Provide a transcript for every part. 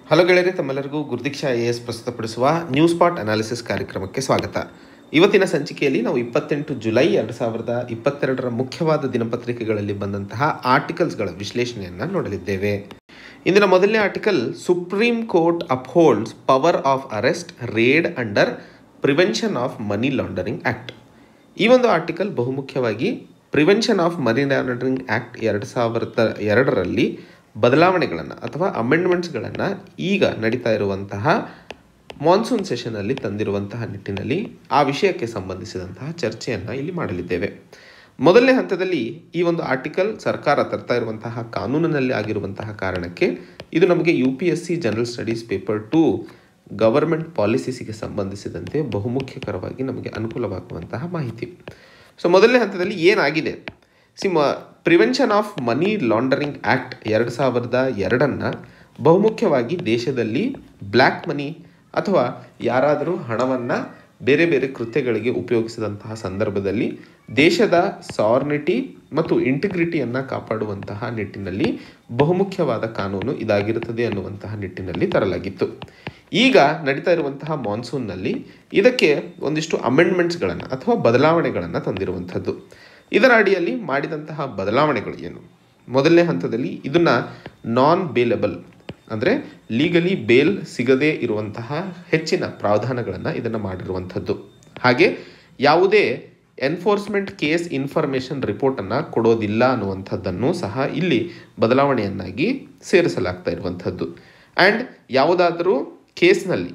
Hello ಗೆಳೆಯರೆ, ತಮ್ಮೆಲ್ಲರಿಗೂ ಗುರುದೀಕ್ಷಾ IAS ಪ್ರಸ್ತುತಪಡಿಸುವ ನ್ಯೂಸ್ ಸ್ಪಾಟ್ ಅನಾಲಿಸಿಸ್ ಕಾರ್ಯಕ್ರಮಕ್ಕೆ ಸ್ವಾಗತ. ಇವತ್ತಿನ ಸಂಚಿಕೆಯಲ್ಲಿ ನಾವು 28 ಜುಲೈ 2022 ಮುಖ್ಯವಾದ ದಿನಪತ್ರಿಕೆಗಳಲ್ಲಿ ಬಂದಂತಹ ಆರ್ಟಿಕಲ್ಸ್ಗಳ ವಿಶ್ಲೇಷಣೆಯನ್ನು ನೋಡಲಿದ್ದೇವೆ. ಇಂದಿನ ಮೊದಲನೇ article, supreme court upholds power of arrest raid under prevention of money laundering act. ಈ ಒಂದು ಆರ್ಟಿಕಲ್ ಬಹುಮುಖ್ಯವಾಗಿ prevention of money laundering act 2002ರಲ್ಲಿ ಬದಲಾವಣೆಗಳನ್ನು ಅಥವಾ ಅಮೆಂಡ್ಮೆಂಟ್ಸ್ಗಳನ್ನು ಈಗ ನಡೀತಾ ಇರುವಂತಹ ಮಾನ್ಸೂನ್ ಸೆಷನಲ್ಲಿ ತಂದಿರುವಂತಹ ನಿಟ್ಟಿನಲ್ಲಿ ಆ ವಿಷಯಕ್ಕೆ ಸಂಬಂಧಿಸಿದಂತಹ ಚರ್ಚೆಯನ್ನು ಇಲ್ಲಿ ಮಾಡಲಿದ್ದೇವೆ. ಮೊದಲನೇ ಹಂತದಲ್ಲಿ ಈ ಒಂದು ಆರ್ಟಿಕಲ್ ಸರ್ಕಾರ ತರ್ತಾ ಇರುವಂತಹ ಕಾನೂನಿನಲ್ಲಿ ಆಗಿರುವಂತಹ ಕಾರಣಕ್ಕೆ ಇದು ನಮಗೆ UPSC general studies paper 2 government ಪಾಲಿಸೀಸಿಗೆ ಸಂಬಂಧಿಸಿದಂತೆ ಬಹುಮುಖ್ಯಕರವಾಗಿ ನಮಗೆ ಅನುಕೂಲವಾಗುವಂತಹ ಮಾಹಿತಿ. ಸೊ ಮೊದಲನೇ ಹಂತದಲ್ಲಿ ಏನಾಗಿದೆ, prevention of money laundering act 2002 ಬಹುಮುಖ್ಯವಾಗಿ ದೇಶದಲ್ಲಿ ಬ್ಲ್ಯಾಕ್ ಮನಿ ಅಥವಾ ಯಾರಾದರೂ ಹಣವನ್ನು ಬೇರೆ ಬೇರೆ ಕೃತ್ಯಗಳಿಗೆ ಉಪಯೋಗಿಸಿದಂತಹ ಸಂದರ್ಭದಲ್ಲಿ ದೇಶದ ಸಾರ್ನಿಟಿ ಮತ್ತು ಇಂಟಿಗ್ರಿಟಿಯನ್ನು ಕಾಪಾಡುವಂತಹ ನಿಟ್ಟಿನಲ್ಲಿ ಬಹುಮುಖ್ಯವಾದ ಕಾನೂನು ಇದಾಗಿರುತ್ತದೆ ಅನ್ನುವಂತಹ ನಿಟ್ಟಿನಲ್ಲಿ ತರಲಾಗಿತ್ತು. ಈಗ ನಡೀತಾ ಇರುವಂತಹ ಮಾನ್ಸೂನ್ನಲ್ಲಿ ಇದಕ್ಕೆ ಒಂದಿಷ್ಟು ಅಮೆಂಡ್ಮೆಂಟ್ಸ್ಗಳನ್ನು ಅಥವಾ ಬದಲಾವಣೆಗಳನ್ನು ತಂದಿರುವಂಥದ್ದು. ಇದರ ಅಡಿಯಲ್ಲಿ ಮಾಡಿದಂತಹ ಬದಲಾವಣೆಗಳು ಏನು? ಮೊದಲನೇ ಹಂತದಲ್ಲಿ ಇದನ್ನು ನಾನ್ ಬೇಲೆಬಲ್ ಅಂದರೆ ಲೀಗಲಿ ಬೇಲ್ ಸಿಗದೇ ಇರುವಂತಹ ಹೆಚ್ಚಿನ ಪ್ರಾವಧಾನಗಳನ್ನು ಇದನ್ನು ಮಾಡಿರುವಂಥದ್ದು. ಹಾಗೆ ಯಾವುದೇ ಎನ್ಫೋರ್ಸ್ಮೆಂಟ್ ಕೇಸ್ ಇನ್ಫಾರ್ಮೇಷನ್ ರಿಪೋರ್ಟನ್ನು ಕೊಡೋದಿಲ್ಲ ಅನ್ನುವಂಥದ್ದನ್ನು ಸಹ ಇಲ್ಲಿ ಬದಲಾವಣೆಯನ್ನಾಗಿ ಸೇರಿಸಲಾಗ್ತಾ ಇರುವಂಥದ್ದು. ಆ್ಯಂಡ್ ಯಾವುದಾದರೂ ಕೇಸ್ನಲ್ಲಿ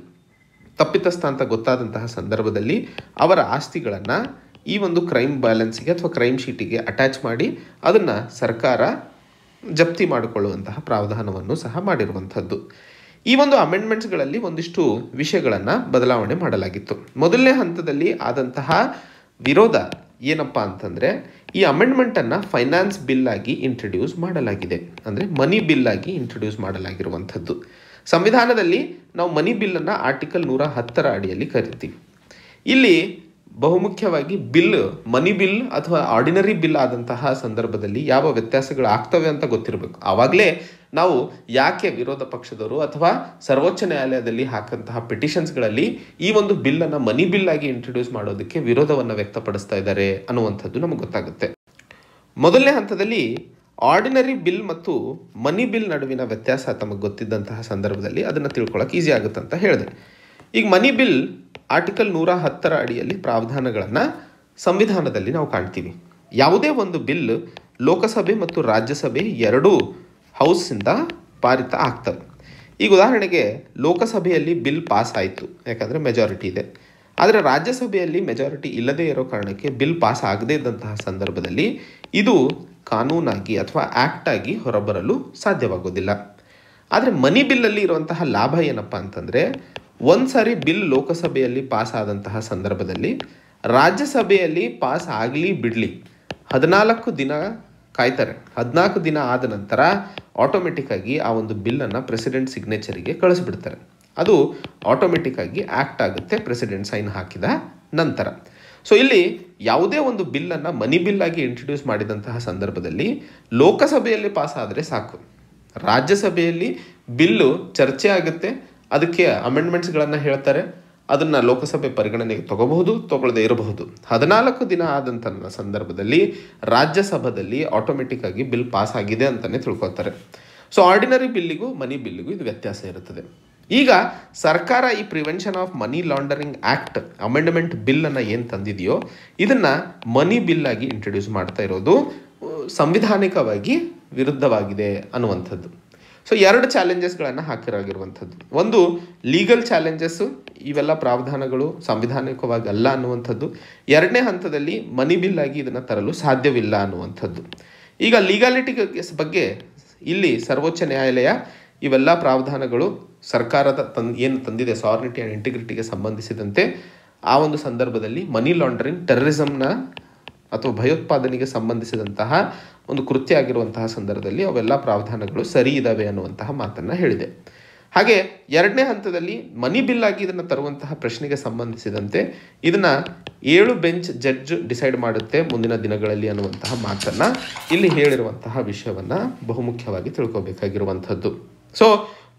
ತಪ್ಪಿತಸ್ಥ ಅಂತ ಗೊತ್ತಾದಂತಹ ಸಂದರ್ಭದಲ್ಲಿ ಅವರ ಆಸ್ತಿಗಳನ್ನು ಈ ಒಂದು ಕ್ರೈಮ್ ಬ್ಯಾಲೆನ್ಸಿಗೆ ಅಥವಾ ಕ್ರೈಮ್ ಶೀಟಿಗೆ ಅಟ್ಯಾಚ್ ಮಾಡಿ ಅದನ್ನು ಸರ್ಕಾರ ಜಪ್ತಿ ಮಾಡಿಕೊಳ್ಳುವಂತಹ ಪ್ರಾವಧಾನವನ್ನು ಸಹ ಮಾಡಿರುವಂಥದ್ದು. ಈ ಒಂದು ಅಮೆಂಡ್ಮೆಂಟ್ಸ್ಗಳಲ್ಲಿ ಒಂದಿಷ್ಟು ವಿಷಯಗಳನ್ನು ಬದಲಾವಣೆ ಮಾಡಲಾಗಿತ್ತು. ಮೊದಲನೇ ಹಂತದಲ್ಲಿ ಆದಂತಹ ವಿರೋಧ ಏನಪ್ಪ ಅಂತಂದರೆ, ಈ ಅಮೆಂಡ್ಮೆಂಟನ್ನು ಫೈನಾನ್ಸ್ ಬಿಲ್ ಆಗಿ ಇಂಟ್ರಡ್ಯೂಸ್ ಮಾಡಲಾಗಿದೆ, ಅಂದರೆ ಮನಿ ಬಿಲ್ ಆಗಿ ಇಂಟ್ರಡ್ಯೂಸ್ ಮಾಡಲಾಗಿರುವಂಥದ್ದು. ಸಂವಿಧಾನದಲ್ಲಿ ನಾವು ಮನಿ ಬಿಲ್ಲನ್ನು ಆರ್ಟಿಕಲ್ 110 ಅಡಿಯಲ್ಲಿ ಕರಿತೀವಿ. ಇಲ್ಲಿ ಬಹುಮುಖ್ಯವಾಗಿ ಮನಿ ಬಿಲ್ ಅಥವಾ ಆರ್ಡಿನರಿ ಬಿಲ್ ಆದಂತಹ ಸಂದರ್ಭದಲ್ಲಿ ಯಾವ ವ್ಯತ್ಯಾಸಗಳು ಆಗ್ತವೆ ಅಂತ ಗೊತ್ತಿರಬೇಕು. ಆವಾಗಲೇ ನಾವು ಯಾಕೆ ವಿರೋಧ ಪಕ್ಷದವರು ಅಥವಾ ಸರ್ವೋಚ್ಚ ನ್ಯಾಯಾಲಯದಲ್ಲಿ ಹಾಕಂತಹ ಪಿಟಿಷನ್ಸ್ಗಳಲ್ಲಿ ಈ ಒಂದು ಬಿಲ್ಲನ್ನು ಮನಿ ಬಿಲ್ ಆಗಿ ಇಂಟ್ರಡ್ಯೂಸ್ ಮಾಡೋದಕ್ಕೆ ವಿರೋಧವನ್ನು ವ್ಯಕ್ತಪಡಿಸ್ತಾ ಇದ್ದಾರೆ ಅನ್ನುವಂಥದ್ದು ನಮಗೆ ಗೊತ್ತಾಗುತ್ತೆ. ಮೊದಲನೇ ಹಂತದಲ್ಲಿ ಆರ್ಡಿನರಿ ಬಿಲ್ ಮತ್ತು ಮನಿ ಬಿಲ್ ನಡುವಿನ ವ್ಯತ್ಯಾಸ ತಮಗೆ ಗೊತ್ತಿದ್ದಂತಹ ಸಂದರ್ಭದಲ್ಲಿ ಅದನ್ನು ತಿಳ್ಕೊಳ್ಳೋಕೆ ಈಸಿ ಆಗುತ್ತೆ ಅಂತ ಹೇಳಿದೆ. ಈಗ ಮನಿ ಬಿಲ್ ಆರ್ಟಿಕಲ್ 110 ಅಡಿಯಲ್ಲಿ ಪ್ರಾವಧಾನಗಳನ್ನು ಸಂವಿಧಾನದಲ್ಲಿ ನಾವು ಕಾಣ್ತೀವಿ. ಯಾವುದೇ ಒಂದು ಬಿಲ್ ಲೋಕಸಭೆ ಮತ್ತು ರಾಜ್ಯಸಭೆ ಎರಡೂ ಹೌಸಿಂದ ಪಾರಿತ ಆಗ್ತವೆ. ಈಗ ಉದಾಹರಣೆಗೆ ಲೋಕಸಭೆಯಲ್ಲಿ ಬಿಲ್ ಪಾಸ್ ಆಯಿತು, ಯಾಕಂದರೆ ಮೆಜಾರಿಟಿ ಇದೆ. ಆದರೆ ರಾಜ್ಯಸಭೆಯಲ್ಲಿ ಮೆಜಾರಿಟಿ ಇಲ್ಲದೇ ಇರೋ ಕಾರಣಕ್ಕೆ ಬಿಲ್ ಪಾಸ್ ಆಗದೇ ಇದ್ದಂತಹ ಸಂದರ್ಭದಲ್ಲಿ ಇದು ಕಾನೂನಾಗಿ ಅಥವಾ ಆ್ಯಕ್ಟ್ ಆಗಿ ಹೊರಬರಲು ಸಾಧ್ಯವಾಗೋದಿಲ್ಲ. ಆದರೆ ಮನಿ ಬಿಲ್ಲಲ್ಲಿ ಇರುವಂತಹ ಲಾಭ ಏನಪ್ಪ ಅಂತಂದರೆ, ಒಂದು ಸಾರಿ ಬಿಲ್ ಲೋಕಸಭೆಯಲ್ಲಿ ಪಾಸ್ ಆದಂತಹ ಸಂದರ್ಭದಲ್ಲಿ ರಾಜ್ಯಸಭೆಯಲ್ಲಿ ಪಾಸ್ ಆಗಲಿ ಬಿಡಲಿ 14 ದಿನ ಕಾಯ್ತಾರೆ. 14 ದಿನ ಆದ ನಂತರ ಆಟೋಮೆಟಿಕ್ಕಾಗಿ ಆ ಒಂದು ಬಿಲ್ಲನ್ನು ಪ್ರೆಸಿಡೆಂಟ್ ಸಿಗ್ನೇಚರಿಗೆ ಕಳಿಸ್ಬಿಡ್ತಾರೆ. ಅದು ಆಟೋಮೆಟಿಕ್ಕಾಗಿ ಆ್ಯಕ್ಟ್ ಆಗುತ್ತೆ ಪ್ರೆಸಿಡೆಂಟ್ ಸೈನ್ ಹಾಕಿದ ನಂತರ. ಸೊ ಇಲ್ಲಿ ಯಾವುದೇ ಒಂದು ಬಿಲ್ಲನ್ನು ಮನಿ ಬಿಲ್ ಆಗಿ ಇಂಟ್ರಡ್ಯೂಸ್ ಮಾಡಿದಂತಹ ಸಂದರ್ಭದಲ್ಲಿ ಲೋಕಸಭೆಯಲ್ಲಿ ಪಾಸ್ ಆದರೆ ಸಾಕು, ರಾಜ್ಯಸಭೆಯಲ್ಲಿ ಬಿಲ್ಲು ಚರ್ಚೆ ಆಗುತ್ತೆ, ಅದಕ್ಕೆ ಅಮೆಂಡ್ಮೆಂಟ್ಸ್ಗಳನ್ನು ಹೇಳ್ತಾರೆ, ಅದನ್ನು ಲೋಕಸಭೆ ಪರಿಗಣನೆಗೆ ತಗೊಳ್ಳದೇ ಇರಬಹುದು. 14 ದಿನ ಆದಂಥ ಸಂದರ್ಭದಲ್ಲಿ ರಾಜ್ಯಸಭೆಯಲ್ಲಿ ಆಟೋಮೆಟಿಕ್ಕಾಗಿ ಬಿಲ್ ಪಾಸ್ ಆಗಿದೆ ಅಂತಲೇ ತಿಳ್ಕೊತಾರೆ. ಸೊ ಆರ್ಡಿನರಿ ಬಿಲ್ಲಿಗೂ ಮನಿ ಬಿಲ್ಲಿಗೂ ಇದು ವ್ಯತ್ಯಾಸ ಇರುತ್ತದೆ. ಈಗ ಸರ್ಕಾರ ಈ prevention of money laundering act amendment ಬಿಲ್ಲನ್ನು ಏನು ತಂದಿದೆಯೋ ಇದನ್ನು ಮನಿ ಬಿಲ್ ಆಗಿ ಇಂಟ್ರಡ್ಯೂಸ್ ಮಾಡ್ತಾ ಇರೋದು ಸಂವಿಧಾನಿಕವಾಗಿ ವಿರುದ್ಧವಾಗಿದೆ ಅನ್ನುವಂಥದ್ದು. ಸೊ 2 ಚಾಲೆಂಜಸ್ಗಳನ್ನು ಹಾಕಿರಾಗಿರುವಂಥದ್ದು. ಒಂದು ಲೀಗಲ್ ಚಾಲೆಂಜಸ್ಸು, ಇವೆಲ್ಲ ಪ್ರಾವಧಾನಗಳು ಸಂವಿಧಾನಿಕವಾಗಿ ಅಲ್ಲ ಅನ್ನುವಂಥದ್ದು. ಎರಡನೇ ಹಂತದಲ್ಲಿ ಮನಿ ಬಿಲ್ ಆಗಿ ಇದನ್ನು ತರಲು ಸಾಧ್ಯವಿಲ್ಲ ಅನ್ನುವಂಥದ್ದು. ಈಗ ಲೀಗಾಲಿಟಿ ಬಗ್ಗೆ ಇಲ್ಲಿ ಸರ್ವೋಚ್ಚ ನ್ಯಾಯಾಲಯ ಇವೆಲ್ಲ ಪ್ರಾವಧಾನಗಳು ಸರ್ಕಾರದ ಏನು ತಂದಿದೆ ಸಾರ್ನಿಟಿ ಆ್ಯಂಡ್ ಇಂಟಿಗ್ರಿಟಿಗೆ ಸಂಬಂಧಿಸಿದಂತೆ ಆ ಒಂದು ಸಂದರ್ಭದಲ್ಲಿ ಮನಿ ಲಾಂಡರಿಂಗ್ ಟೆರರಿಸಮ್ನ ಅಥವಾ ಭಯೋತ್ಪಾದನೆಗೆ ಸಂಬಂಧಿಸಿದಂತಹ ಒಂದು ಕೃತ್ಯ ಆಗಿರುವಂತಹ ಸಂದರ್ಭದಲ್ಲಿ ಅವೆಲ್ಲ ಪ್ರಾವಧಾನಗಳು ಸರಿ ಇದ್ದಾವೆ ಅನ್ನುವಂತಹ ಮಾತನ್ನು ಹೇಳಿದೆ. ಹಾಗೆ ಎರಡನೇ ಹಂತದಲ್ಲಿ ಮನಿ ಬಿಲ್ ಆಗಿ ಇದನ್ನು ತರುವಂತಹ ಪ್ರಶ್ನೆಗೆ ಸಂಬಂಧಿಸಿದಂತೆ ಇದನ್ನು 7 ಬೆಂಚ್ ಜಡ್ಜ್ ಡಿಸೈಡ್ ಮಾಡುತ್ತೆ ಮುಂದಿನ ದಿನಗಳಲ್ಲಿ ಅನ್ನುವಂತಹ ಮಾತನ್ನು ಇಲ್ಲಿ ಹೇಳಿರುವಂತಹ ವಿಷಯವನ್ನು ಬಹುಮುಖ್ಯವಾಗಿ ತಿಳ್ಕೊಬೇಕಾಗಿರುವಂಥದ್ದು. So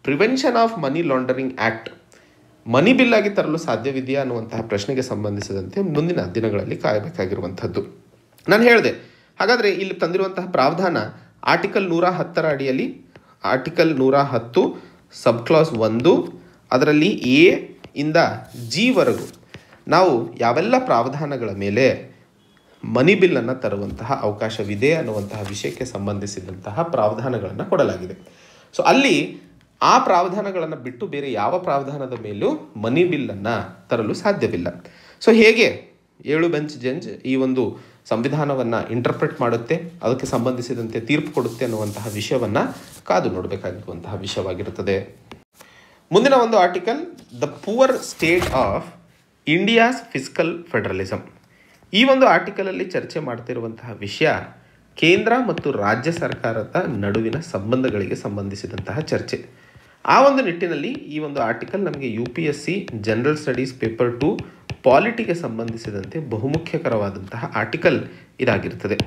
prevention of money laundering act money bill ಆಗಿ ತರಲು ಸಾಧ್ಯವಿದೆಯಾ ಅನ್ನುವಂತಹ ಪ್ರಶ್ನೆಗೆ ಸಂಬಂಧಿಸಿದಂತೆ ಮುಂದಿನ ದಿನಗಳಲ್ಲಿ ಕಾಯಬೇಕಾಗಿರುವಂಥದ್ದು. ನಾನು ಹೇಳಿದೆ, ಹಾಗಾದರೆ ಇಲ್ಲಿ ತಂದಿರುವಂತಹ ಪ್ರಾವಧಾನ ಆರ್ಟಿಕಲ್ 110 ಅಡಿಯಲ್ಲಿ ಆರ್ಟಿಕಲ್ 110 ಸಬ್ ಕ್ಲಾಸ್ 1 ಅದರಲ್ಲಿ ಎ ಇಂದ ಜಿ ವರೆಗೂ ನಾವು ಯಾವೆಲ್ಲ ಪ್ರಾವಧಾನಗಳ ಮೇಲೆ ಮನಿ ಬಿಲ್ಲನ್ನು ತರುವಂತಹ ಅವಕಾಶವಿದೆ ಅನ್ನುವಂತಹ ವಿಷಯಕ್ಕೆ ಸಂಬಂಧಿಸಿದಂತಹ ಪ್ರಾವಧಾನಗಳನ್ನು ಕೊಡಲಾಗಿದೆ. ಸೊ ಅಲ್ಲಿ ಆ ಪ್ರಾವಧಾನಗಳನ್ನು ಬಿಟ್ಟು ಬೇರೆ ಯಾವ ಪ್ರಾವಧಾನದ ಮೇಲೂ ಮನಿ ಬಿಲ್ಲನ್ನು ತರಲು ಸಾಧ್ಯವಿಲ್ಲ. ಸೊ ಹೇಗೆ 7 ಬೆಂಚ್ ಜಡ್ಜ್ ಈ ಒಂದು ಸಂವಿಧಾನವನ್ನು ಇಂಟರ್ಪ್ರೆಟ್ ಮಾಡುತ್ತೆ, ಅದಕ್ಕೆ ಸಂಬಂಧಿಸಿದಂತೆ ತೀರ್ಪು ಕೊಡುತ್ತೆ ಅನ್ನುವಂತಹ ವಿಷಯವನ್ನು ಕಾದು ನೋಡಬೇಕಾಗಿರುವಂತಹ ವಿಷಯವಾಗಿರುತ್ತದೆ. ಮುಂದಿನ ಒಂದು article, the poor state of India's fiscal federalism. ಈ ಒಂದು ಆರ್ಟಿಕಲಲ್ಲಿ ಚರ್ಚೆ ಮಾಡ್ತಿರುವಂತಹ ವಿಷಯ ಕೇಂದ್ರ ಮತ್ತು ರಾಜ್ಯ ಸರ್ಕಾರದ ನಡುವಿನ ಸಂಬಂಧಗಳಿಗೆ ಸಂಬಂಧಿಸಿದಂತಹ ಚರ್ಚೆ. ಆ ಒಂದು ನಿಟ್ಟಿನಲ್ಲಿ ಈ ಒಂದು ಆರ್ಟಿಕಲ್ ನಮಗೆ UPSC ಜನರಲ್ ಸ್ಟಡೀಸ್ ಪೇಪರ್ 2 ಪಾಲಿಟಿಗೆ ಸಂಬಂಧಿಸಿದಂತೆ ಬಹುಮುಖ್ಯಕರವಾದಂತಹ ಆರ್ಟಿಕಲ್ ಇದಾಗಿರ್ತದೆ.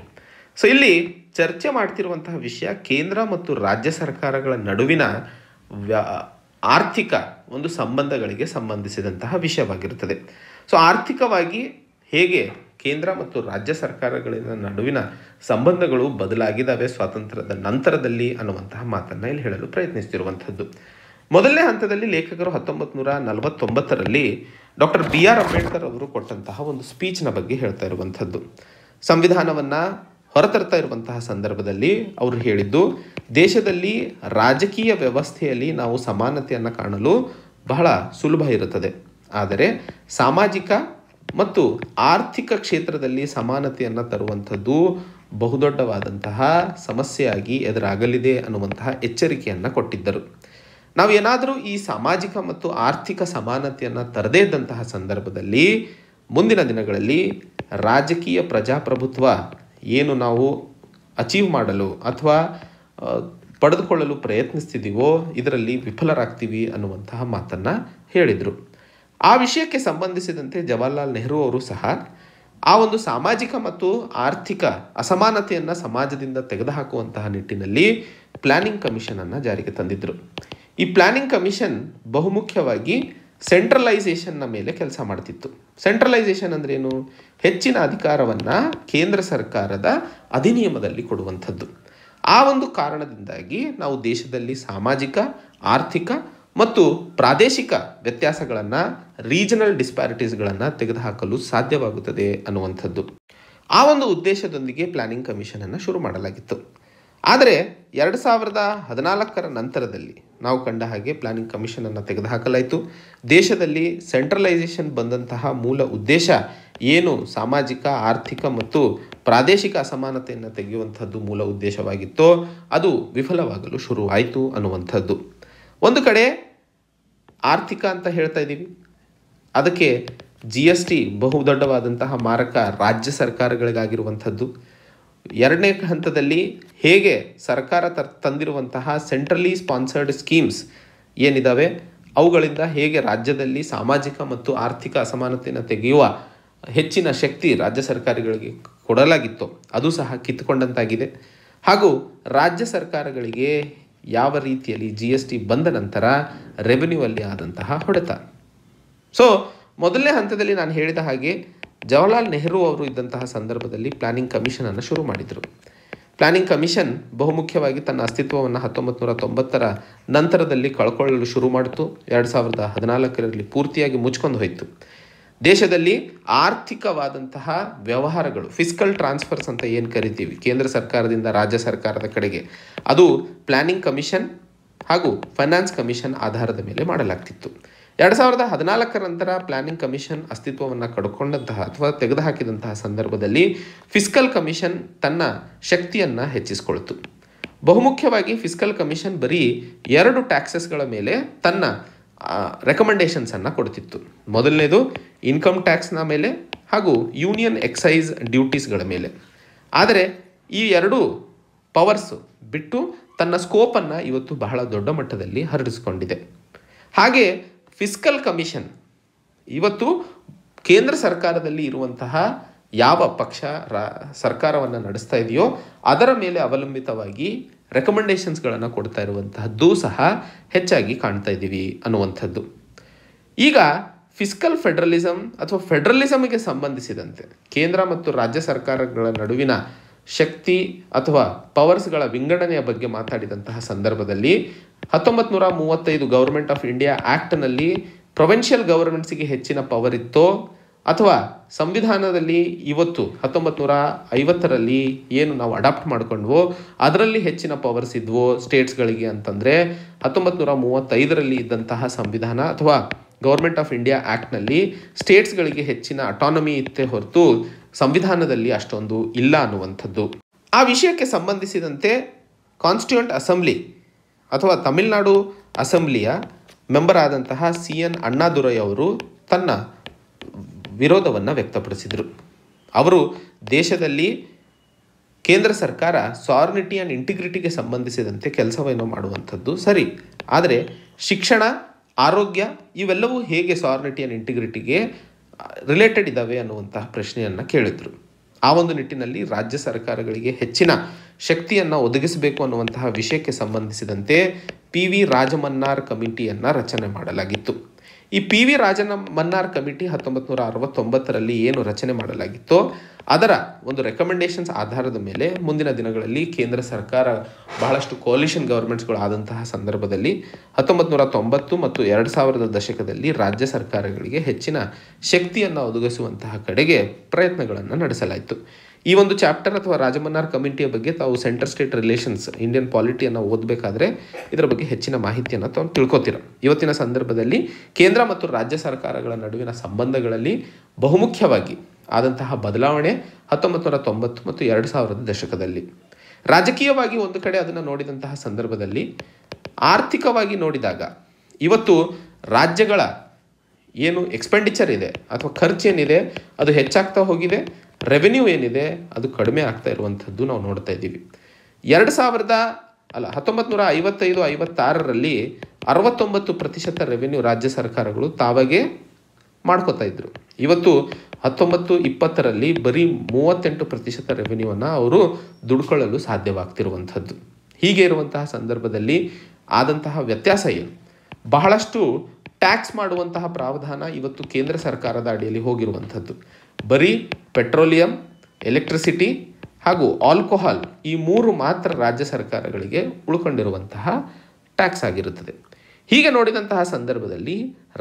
ಸೊ ಇಲ್ಲಿ ಚರ್ಚೆ ಮಾಡ್ತಿರುವಂತಹ ವಿಷಯ ಕೇಂದ್ರ ಮತ್ತು ರಾಜ್ಯ ಸರ್ಕಾರಗಳ ನಡುವಿನ ಆರ್ಥಿಕ ಒಂದು ಸಂಬಂಧಗಳಿಗೆ ಸಂಬಂಧಿಸಿದಂತಹ ವಿಷಯವಾಗಿರುತ್ತದೆ. ಸೊ ಆರ್ಥಿಕವಾಗಿ ಹೇಗೆ ಕೇಂದ್ರ ಮತ್ತು ರಾಜ್ಯ ಸರ್ಕಾರಗಳ ನಡುವಿನ ಸಂಬಂಧಗಳು ಬದಲಾಗಿದ್ದಾವೆ ಸ್ವಾತಂತ್ರ್ಯದ ನಂತರದಲ್ಲಿ ಅನ್ನುವಂತಹ ಮಾತನ್ನು ಇಲ್ಲಿ ಹೇಳಲು ಪ್ರಯತ್ನಿಸ್ತಿರುವಂಥದ್ದು. ಮೊದಲನೇ ಹಂತದಲ್ಲಿ ಲೇಖಕರು 1949ರಲ್ಲಿ ಡಾಕ್ಟರ್ BR ಅಂಬೇಡ್ಕರ್ ಅವರು ಕೊಟ್ಟಂತಹ ಒಂದು ಸ್ಪೀಚ್ನ ಬಗ್ಗೆ ಹೇಳ್ತಾ ಇರುವಂಥದ್ದು. ಸಂವಿಧಾನವನ್ನು ಹೊರತರ್ತಾ ಇರುವಂತಹ ಸಂದರ್ಭದಲ್ಲಿ ಅವರು ಹೇಳಿದ್ದು, ದೇಶದಲ್ಲಿ ರಾಜಕೀಯ ವ್ಯವಸ್ಥೆಯಲ್ಲಿ ನಾವು ಸಮಾನತೆಯನ್ನು ಕಾಣಲು ಬಹಳ ಸುಲಭ ಇರುತ್ತದೆ, ಆದರೆ ಸಾಮಾಜಿಕ ಮತ್ತು ಆರ್ಥಿಕ ಕ್ಷೇತ್ರದಲ್ಲಿ ಸಮಾನತೆಯನ್ನು ತರುವಂಥದ್ದು ಬಹುದೊಡ್ಡವಾದಂತಹ ಸಮಸ್ಯೆಯಾಗಿ ಎದುರಾಗಲಿದೆ ಅನ್ನುವಂತಹ ಎಚ್ಚರಿಕೆಯನ್ನು ಕೊಟ್ಟಿದ್ದರು. ನಾವು ಏನಾದರೂ ಈ ಸಾಮಾಜಿಕ ಮತ್ತು ಆರ್ಥಿಕ ಸಮಾನತೆಯನ್ನು ತರದೇ ಇದ್ದಂತಹ ಸಂದರ್ಭದಲ್ಲಿ ಮುಂದಿನ ದಿನಗಳಲ್ಲಿ ರಾಜಕೀಯ ಪ್ರಜಾಪ್ರಭುತ್ವ ಏನು ನಾವು ಅಚೀವ್ ಮಾಡಲು ಅಥವಾ ಪಡೆದುಕೊಳ್ಳಲು ಪ್ರಯತ್ನಿಸ್ತಿದ್ದೀವೋ ಇದರಲ್ಲಿ ವಿಫಲರಾಗ್ತೀವಿ ಅನ್ನುವಂತಹ ಮಾತನ್ನು ಹೇಳಿದರು. ಆ ವಿಷಯಕ್ಕೆ ಸಂಬಂಧಿಸಿದಂತೆ ಜವಾಹರ್ಲಾಲ್ ನೆಹರು ಅವರು ಸಹ ಆ ಒಂದು ಸಾಮಾಜಿಕ ಮತ್ತು ಆರ್ಥಿಕ ಅಸಮಾನತೆಯನ್ನು ಸಮಾಜದಿಂದ ತೆಗೆದುಹಾಕುವಂತಹ ನಿಟ್ಟಿನಲ್ಲಿ ಪ್ಲಾನಿಂಗ್ ಕಮಿಷನನ್ನು ಜಾರಿಗೆ ತಂದಿದ್ದರು. ಈ ಪ್ಲಾನಿಂಗ್ ಕಮಿಷನ್ ಬಹುಮುಖ್ಯವಾಗಿ ಸೆಂಟ್ರಲೈಸೇಷನ್ನ ಮೇಲೆ ಕೆಲಸ ಮಾಡ್ತಿತ್ತು. ಸೆಂಟ್ರಲೈಸೇಷನ್ ಅಂದ್ರೇನು? ಹೆಚ್ಚಿನ ಅಧಿಕಾರವನ್ನು ಕೇಂದ್ರ ಸರ್ಕಾರದ ಅಧಿನಿಯಮದಲ್ಲಿ ಕೊಡುವಂಥದ್ದು. ಆ ಒಂದು ಕಾರಣದಿಂದಾಗಿ ನಾವು ದೇಶದಲ್ಲಿ ಸಾಮಾಜಿಕ, ಆರ್ಥಿಕ ಮತ್ತು ಪ್ರಾದೇಶಿಕ ವ್ಯತ್ಯಾಸಗಳನ್ನು, ರೀಜನಲ್ ಡಿಸ್ಪ್ಯಾರಿಟೀಸ್ಗಳನ್ನು ತೆಗೆದುಹಾಕಲು ಸಾಧ್ಯವಾಗುತ್ತದೆ ಅನ್ನುವಂಥದ್ದು. ಆ ಒಂದು ಉದ್ದೇಶದೊಂದಿಗೆ ಪ್ಲಾನಿಂಗ್ ಕಮಿಷನನ್ನು ಶುರು ಮಾಡಲಾಗಿತ್ತು. ಆದರೆ 2014 ನಂತರದಲ್ಲಿ ನಾವು ಕಂಡ ಹಾಗೆ ಪ್ಲಾನಿಂಗ್ ಕಮಿಷನನ್ನು ತೆಗೆದುಹಾಕಲಾಯಿತು. ದೇಶದಲ್ಲಿ ಸೆಂಟ್ರಲೈಸೇಷನ್ ಬಂದಂತಹ ಮೂಲ ಉದ್ದೇಶ ಏನು ಸಾಮಾಜಿಕ, ಆರ್ಥಿಕ ಮತ್ತು ಪ್ರಾದೇಶಿಕ ಅಸಮಾನತೆಯನ್ನು ತೆಗೆಯುವಂಥದ್ದು ಮೂಲ ಉದ್ದೇಶವಾಗಿತ್ತೋ ಅದು ವಿಫಲವಾಗಲು ಶುರುವಾಯಿತು ಅನ್ನುವಂಥದ್ದು. ಒಂದು ಕಡೆ ಆರ್ಥಿಕ ಅಂತ ಹೇಳ್ತಾ ಇದ್ದೀವಿ, ಅದಕ್ಕೆ GST ಬಹುದೊಡ್ಡವಾದಂತಹ ಮಾರಕ ರಾಜ್ಯ ಸರ್ಕಾರಗಳಿಗಾಗಿರುವಂಥದ್ದು. ಎರಡನೇ ಹಂತದಲ್ಲಿ ಹೇಗೆ ಸರ್ಕಾರ ತಂದಿರುವಂತಹ ಸೆಂಟ್ರಲಿ ಸ್ಪಾನ್ಸರ್ಡ್ ಸ್ಕೀಮ್ಸ್ ಏನಿದ್ದಾವೆ ಅವುಗಳಿಂದ ಹೇಗೆ ರಾಜ್ಯದಲ್ಲಿ ಸಾಮಾಜಿಕ ಮತ್ತು ಆರ್ಥಿಕ ಅಸಮಾನತೆಯನ್ನು ತೆಗೆಯುವ ಹೆಚ್ಚಿನ ಶಕ್ತಿ ರಾಜ್ಯ ಸರ್ಕಾರಗಳಿಗೆ ಕೊಡಲಾಗಿತ್ತು, ಅದು ಸಹ ಕಿತ್ತುಕೊಂಡಂತಾಗಿದೆ. ಹಾಗೂ ರಾಜ್ಯ ಸರ್ಕಾರಗಳಿಗೆ ಯಾವ ರೀತಿಯಲ್ಲಿ GST ಬಂದ ನಂತರ ರೆವೆನ್ಯೂ ಅಲ್ಲಿ ಆದಂತಹ ಹೊಡೆತ. ಸೊ ಮೊದಲನೇ ಹಂತದಲ್ಲಿ ನಾನು ಹೇಳಿದ ಹಾಗೆ ಜವಾಹರ್ಲಾಲ್ ನೆಹರು ಅವರು ಇದ್ದಂತಹ ಸಂದರ್ಭದಲ್ಲಿ ಪ್ಲಾನಿಂಗ್ ಕಮಿಷನನ್ನು ಶುರು ಮಾಡಿದರು. ಪ್ಲಾನಿಂಗ್ ಕಮಿಷನ್ ಬಹುಮುಖ್ಯವಾಗಿ ತನ್ನ ಅಸ್ತಿತ್ವವನ್ನು 1990ರ ನಂತರದಲ್ಲಿ ಕಳ್ಕೊಳ್ಳಲು ಶುರು ಮಾಡಿತು. 2014ರಲ್ಲಿ ಪೂರ್ತಿಯಾಗಿ ಮುಚ್ಕೊಂಡು ಹೋಯಿತು. ದೇಶದಲ್ಲಿ ಆರ್ಥಿಕವಾದಂತಹ ವ್ಯವಹಾರಗಳು, ಫಿಸ್ಕಲ್ ಟ್ರಾನ್ಸ್ಫರ್ಸ್ ಅಂತ ಏನು ಕರಿತೀವಿ, ಕೇಂದ್ರ ಸರ್ಕಾರದಿಂದ ರಾಜ್ಯ ಸರ್ಕಾರದ ಕಡೆಗೆ, ಅದು ಪ್ಲಾನಿಂಗ್ ಕಮಿಷನ್ ಹಾಗೂ ಫೈನಾನ್ಸ್ ಕಮಿಷನ್ ಆಧಾರದ ಮೇಲೆ ಮಾಡಲಾಗ್ತಿತ್ತು. 2014 ನಂತರ ಪ್ಲಾನಿಂಗ್ ಕಮಿಷನ್ ಅಸ್ತಿತ್ವವನ್ನು ಕಡ್ಕೊಂಡಂತಹ ಅಥವಾ ತೆಗೆದುಹಾಕಿದಂತಹ ಸಂದರ್ಭದಲ್ಲಿ ಫಿಸ್ಕಲ್ ಕಮಿಷನ್ ತನ್ನ ಶಕ್ತಿಯನ್ನು ಹೆಚ್ಚಿಸಿಕೊಳ್ತು. ಬಹುಮುಖ್ಯವಾಗಿ ಫಿಸ್ಕಲ್ ಕಮಿಷನ್ ಬರೀ 2 ಟ್ಯಾಕ್ಸಸ್ಗಳ ಮೇಲೆ ತನ್ನ ರೆಕಮೆಂಡೇಷನ್ಸನ್ನು ಕೊಡ್ತಿತ್ತು. ಮೊದಲನೇದು ಇನ್ಕಮ್ ಟ್ಯಾಕ್ಸ್ನ ಮೇಲೆ ಹಾಗೂ ಯೂನಿಯನ್ ಎಕ್ಸೈಸ್ ಡ್ಯೂಟೀಸ್ಗಳ ಮೇಲೆ. ಆದರೆ ಈ 2 ಪವರ್ಸು ಬಿಟ್ಟು ತನ್ನ ಸ್ಕೋಪನ್ನು ಇವತ್ತು ಬಹಳ ದೊಡ್ಡ ಮಟ್ಟದಲ್ಲಿ ಹರಡಿಸಿಕೊಂಡಿದೆ. ಹಾಗೆ ಫಿಸ್ಕಲ್ ಕಮಿಷನ್ ಇವತ್ತು ಕೇಂದ್ರ ಸರ್ಕಾರದಲ್ಲಿ ಇರುವಂತಹ ಯಾವ ಪಕ್ಷ ಸರ್ಕಾರವನ್ನು ನಡೆಸ್ತಾ ಇದೆಯೋ ಅದರ ಮೇಲೆ ಅವಲಂಬಿತವಾಗಿ ರೆಕಮೆಂಡೇಶನ್ಸ್ಗಳನ್ನು ಕೊಡ್ತಾ ಇರುವಂತಹದ್ದು ಸಹ ಹೆಚ್ಚಾಗಿ ಕಾಣ್ತಾ ಇದ್ದೀವಿ ಅನ್ನುವಂಥದ್ದು. ಈಗ ಫಿಸ್ಕಲ್ ಫೆಡರಲಿಸಮ್ ಅಥವಾ ಫೆಡರಲಿಸಮ್ಗೆ ಸಂಬಂಧಿಸಿದಂತೆ ಕೇಂದ್ರ ಮತ್ತು ರಾಜ್ಯ ಸರ್ಕಾರಗಳ ನಡುವಿನ ಶಕ್ತಿ ಅಥವಾ ಪವರ್ಸ್ಗಳ ವಿಂಗಡಣೆಯ ಬಗ್ಗೆ ಮಾತಾಡಿದಂತಹ ಸಂದರ್ಭದಲ್ಲಿ 1935 ಗವರ್ಮೆಂಟ್ ಆಫ್ ಇಂಡಿಯಾ ಆ್ಯಕ್ಟ್ನಲ್ಲಿ ಪ್ರೊವಿನ್ಷಿಯಲ್ ಗವರ್ಮೆಂಟ್ಸಿಗೆ ಹೆಚ್ಚಿನ ಪವರ್ ಇತ್ತೋ ಅಥವಾ ಸಂವಿಧಾನದಲ್ಲಿ ಇವತ್ತು 1950ರಲ್ಲಿ ಏನು ನಾವು ಅಡಾಪ್ಟ್ ಮಾಡ್ಕೊಂಡ್ವೋ ಅದರಲ್ಲಿ ಹೆಚ್ಚಿನ ಪವರ್ಸ್ ಇದ್ವೋ ಸ್ಟೇಟ್ಸ್ಗಳಿಗೆ ಅಂತಂದರೆ 1935ರಲ್ಲಿ ಇದ್ದಂತಹ ಸಂವಿಧಾನ ಅಥವಾ ಗೌರ್ಮೆಂಟ್ ಆಫ್ ಇಂಡಿಯಾ ಆ್ಯಕ್ಟ್ನಲ್ಲಿ ಸ್ಟೇಟ್ಸ್ಗಳಿಗೆ ಹೆಚ್ಚಿನ ಅಟಾನಮಿ ಇತ್ತೇ ಹೊರತು ಸಂವಿಧಾನದಲ್ಲಿ ಅಷ್ಟೊಂದು ಇಲ್ಲ ಅನ್ನುವಂಥದ್ದು. ಆ ವಿಷಯಕ್ಕೆ ಸಂಬಂಧಿಸಿದಂತೆ ಕಾನ್ಸ್ಟಿಟ್ಯೂಂಟ್ ಅಸೆಂಬ್ಲಿ ಅಥವಾ ತಮಿಳುನಾಡು ಅಸೆಂಬ್ಲಿಯ ಮೆಂಬರ್ ಆದಂತಹ CN ಅಣ್ಣಾದುರೈ ಅವರು ತನ್ನ ವಿರೋಧವನ್ನು ವ್ಯಕ್ತಪಡಿಸಿದರು. ಅವರು ದೇಶದಲ್ಲಿ ಕೇಂದ್ರ ಸರ್ಕಾರ ಸಾರ್ನಿಟಿ ಆ್ಯಂಡ್ ಇಂಟಿಗ್ರಿಟಿಗೆ ಸಂಬಂಧಿಸಿದಂತೆ ಕೆಲಸವೇನೋ ಮಾಡುವಂಥದ್ದು ಸರಿ, ಆದರೆ ಶಿಕ್ಷಣ, ಆರೋಗ್ಯ ಇವೆಲ್ಲವೂ ಹೇಗೆ ಸಾರ್ನಿಟಿ ಆ್ಯಂಡ್ ಇಂಟಿಗ್ರಿಟಿಗೆ ರಿಲೇಟೆಡ್ ಇದ್ದಾವೆ ಅನ್ನುವಂತಹ ಪ್ರಶ್ನೆಯನ್ನು ಕೇಳಿದರು. ಆ ಒಂದು ನಿಟ್ಟಿನಲ್ಲಿ ರಾಜ್ಯ ಸರ್ಕಾರಗಳಿಗೆ ಹೆಚ್ಚಿನ ಶಕ್ತಿಯನ್ನು ಒದಗಿಸಬೇಕು ಅನ್ನುವಂತಹ ವಿಷಯಕ್ಕೆ ಸಂಬಂಧಿಸಿದಂತೆ PV ರಾಜಮನ್ನಾರ್ ಕಮಿಟಿಯನ್ನು ರಚನೆ ಮಾಡಲಾಗಿತ್ತು. ಈ PV ರಾಜಮನ್ನಾರ್ ಕಮಿಟಿ 1969ರಲ್ಲಿ ಏನು ರಚನೆ ಮಾಡಲಾಗಿತ್ತೋ ಅದರ ಒಂದು ರೆಕಮೆಂಡೇಶನ್ಸ್ ಆಧಾರದ ಮೇಲೆ ಮುಂದಿನ ದಿನಗಳಲ್ಲಿ ಕೇಂದ್ರ ಸರ್ಕಾರ ಬಹಳಷ್ಟು ಕೋಲಿಷನ್ ಗವರ್ಮೆಂಟ್ಸ್ಗಳು ಆದಂತಹ ಸಂದರ್ಭದಲ್ಲಿ 1990 ಮತ್ತು 2000ರ ದಶಕದಲ್ಲಿ ರಾಜ್ಯ ಸರ್ಕಾರಗಳಿಗೆ ಹೆಚ್ಚಿನ ಶಕ್ತಿಯನ್ನು ಒದಗಿಸುವಂತಹ ಕಡೆಗೆ ಪ್ರಯತ್ನಗಳನ್ನು ನಡೆಸಲಾಯಿತು. ಈ ಒಂದು ಚಾಪ್ಟರ್ ಅಥವಾ ರಾಜಮನ್ನಾರ್ ಕಮಿಟಿಯ ಬಗ್ಗೆ ತಾವು ಸೆಂಟರ್ ಸ್ಟೇಟ್ ರಿಲೇಷನ್ಸ್ ಇಂಡಿಯನ್ ಪಾಲಿಟಿಯನ್ನು ಓದಬೇಕಾದ್ರೆ ಇದರ ಬಗ್ಗೆ ಹೆಚ್ಚಿನ ಮಾಹಿತಿಯನ್ನು ತಾವು ತಿಳ್ಕೊತೀರ. ಇವತ್ತಿನ ಸಂದರ್ಭದಲ್ಲಿ ಕೇಂದ್ರ ಮತ್ತು ರಾಜ್ಯ ಸರ್ಕಾರಗಳ ನಡುವಿನ ಸಂಬಂಧಗಳಲ್ಲಿ ಬಹುಮುಖ್ಯವಾಗಿ ಆದಂತಹ ಬದಲಾವಣೆ 1990 ಮತ್ತು 2000ರ ದಶಕದಲ್ಲಿ. ರಾಜಕೀಯವಾಗಿ ಒಂದು ಕಡೆ ಅದನ್ನು ನೋಡಿದಂತಹ ಸಂದರ್ಭದಲ್ಲಿ ಆರ್ಥಿಕವಾಗಿ ನೋಡಿದಾಗ ಇವತ್ತು ರಾಜ್ಯಗಳ ಏನು ಎಕ್ಸ್ಪೆಂಡಿಚರ್ ಇದೆ ಅಥವಾ ಖರ್ಚೇನಿದೆ ಅದು ಹೆಚ್ಚಾಗ್ತಾ ಹೋಗಿದೆ, ರೆವೆನ್ಯೂ ಏನಿದೆ ಅದು ಕಡಿಮೆ ಆಗ್ತಾ ಇರುವಂಥದ್ದು ನಾವು ನೋಡ್ತಾ ಇದ್ದೀವಿ. 1955-56ರಲ್ಲಿ 69% ರೆವೆನ್ಯೂ ರಾಜ್ಯ ಸರ್ಕಾರಗಳು ತಾವಾಗೇ ಮಾಡ್ಕೋತಾ ಇದ್ರು. ಇವತ್ತು 19-20ರಲ್ಲಿ ಬರೀ 38% ರೆವೆನ್ಯೂವನ್ನು ಅವರು ದುಡ್ಕೊಳ್ಳಲು ಸಾಧ್ಯವಾಗ್ತಿರುವಂಥದ್ದು. ಹೀಗೆ ಇರುವಂತಹ ಸಂದರ್ಭದಲ್ಲಿ ಆದಂತಹ ವ್ಯತ್ಯಾಸ ಏನು? ಬಹಳಷ್ಟು ಟ್ಯಾಕ್ಸ್ ಮಾಡುವಂತಹ ಪ್ರಾವಧಾನ ಇವತ್ತು ಕೇಂದ್ರ ಸರ್ಕಾರದ ಅಡಿಯಲ್ಲಿ ಹೋಗಿರುವಂಥದ್ದು. ಬರೀ ಪೆಟ್ರೋಲಿಯಂ, ಎಲೆಕ್ಟ್ರಿಸಿಟಿ ಹಾಗೂ ಆಲ್ಕೋಹಾಲ್ ಈ 3 ಮಾತ್ರ ರಾಜ್ಯ ಸರ್ಕಾರಗಳಿಗೆ ಉಳ್ಕೊಂಡಿರುವಂತಹ ಟ್ಯಾಕ್ಸ್ ಆಗಿರುತ್ತದೆ. ಹೀಗೆ ನೋಡಿದಂತಹ ಸಂದರ್ಭದಲ್ಲಿ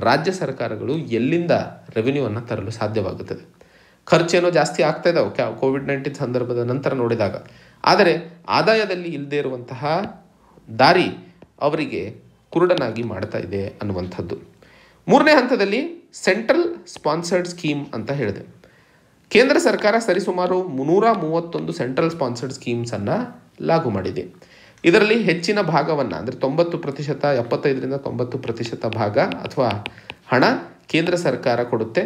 ರಾಜ್ಯ ಸರ್ಕಾರಗಳು ಎಲ್ಲಿಂದ ರೆವೆನ್ಯೂವನ್ನು ತರಲು ಸಾಧ್ಯವಾಗುತ್ತದೆ? ಖರ್ಚೇನೋ ಜಾಸ್ತಿ ಆಗ್ತಾ ಇದ್ದಾವೆ ಕೋವಿಡ್-19 ಸಂದರ್ಭದ ನಂತರ ನೋಡಿದಾಗ, ಆದರೆ ಆದಾಯದಲ್ಲಿ ಇಲ್ಲದೇ ಇರುವಂತಹ ದಾರಿ ಅವರಿಗೆ ಕುರುಡನಾಗಿ ಮಾಡ್ತಾ ಇದೆ ಅನ್ನುವಂಥದ್ದು. 3ನೇ ಹಂತದಲ್ಲಿ ಸೆಂಟ್ರಲ್ ಸ್ಪಾನ್ಸರ್ಡ್ ಸ್ಕೀಮ್ ಅಂತ ಹೇಳಿದೆ. ಕೇಂದ್ರ ಸರ್ಕಾರ ಸರಿಸುಮಾರು 131 ಸೆಂಟ್ರಲ್ ಸ್ಪಾನ್ಸರ್ಡ್ ಸ್ಕೀಮ್ಸನ್ನು ಲಾಗು ಮಾಡಿದೆ. ಇದರಲ್ಲಿ ಹೆಚ್ಚಿನ ಭಾಗವನ್ನು ಅಂದರೆ 90%, 75-90% ಭಾಗ ಅಥವಾ ಹಣ ಕೇಂದ್ರ ಸರ್ಕಾರ ಕೊಡುತ್ತೆ,